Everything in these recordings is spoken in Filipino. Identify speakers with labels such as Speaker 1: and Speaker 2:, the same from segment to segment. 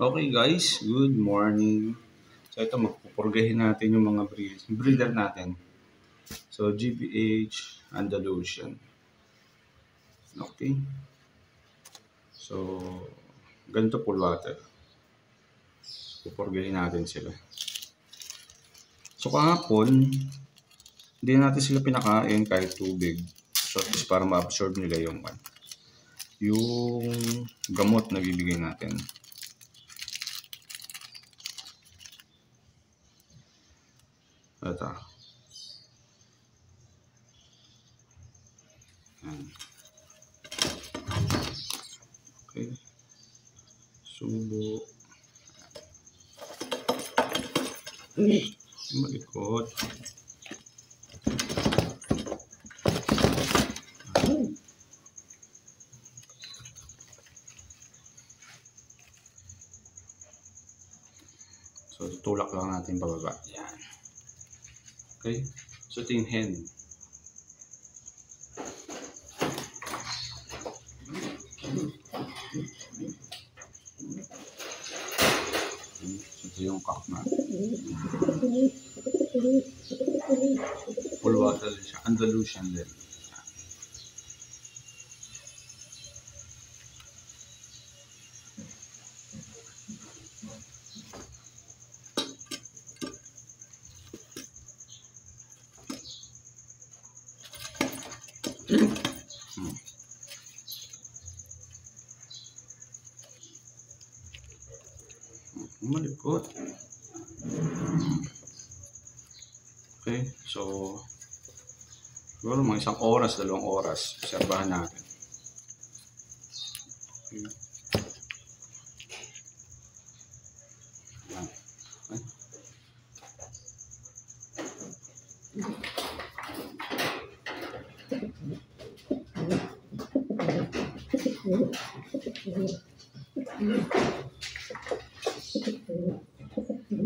Speaker 1: Okay guys, good morning. So ito, magpupurgahin natin yung mga breeder natin. So GBH, Andalusian. Okay. So, ganito full water. Pupurgahin natin sila. So kahapon, hindi natin sila pinakain kahit tubig. So at least para ma-absorb nila yung gamot na bibigay natin. Ito. Okay. Subo. Malikot. So, tulak lang natin pababa. Yan. Okay. So, ito yung hen. Ito yung cock natin. Full water din siya. Andalusian din. Malikot. Okay, so siguro mga 1 oras, 2 oras, obserbahan natin. Okay.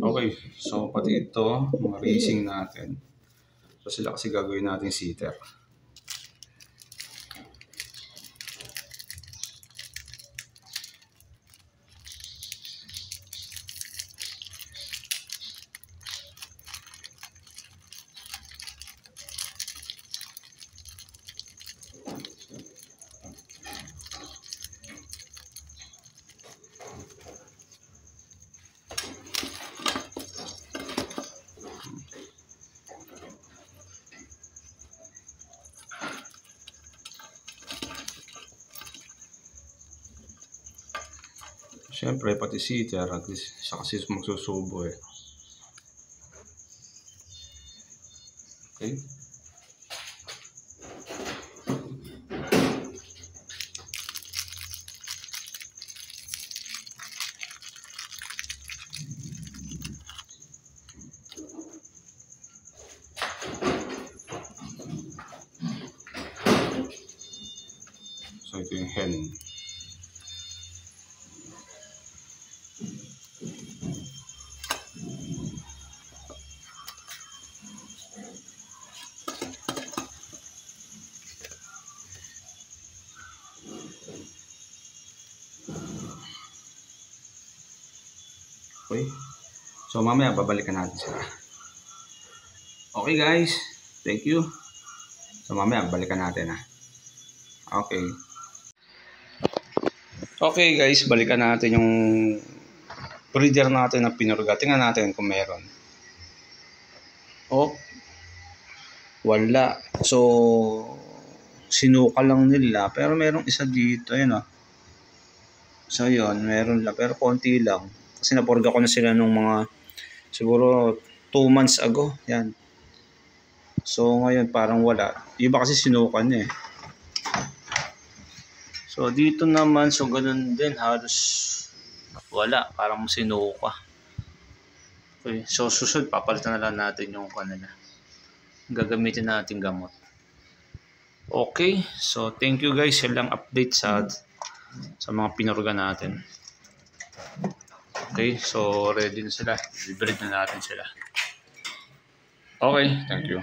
Speaker 1: Okay, so pati ito, mga racing natin. So sila kasi gagawin natin sitter. Siyempre, pati sitter, at least siya kasi magsusubo eh. Okay. So ito yung hen. Okay. So mamaya babalikan natin sila. Okay guys, thank you. So mamaya balikan natin ha. Okay. Okay guys, balikan natin yung breeder natin na pinurga. Tingnan natin kung meron. Oh, wala. So, sinuka lang nila. Pero merong isa dito. Yun oh. So yun, meron lang. Pero konti lang. Kasi napurga ko na sila nung mga siguro 2 months ago. Yan. So ngayon parang wala. Iba kasi sinukan eh. So dito naman, so ganun din, halos wala, parang sinuka. Okay, so susunod papalitan na lang natin yung kanila. Gagamitin natin gamot. Okay, so thank you guys. Yan lang update sa mga pinurga natin. Okay, so ready na sila. I-breed na natin sila. Okay, thank you.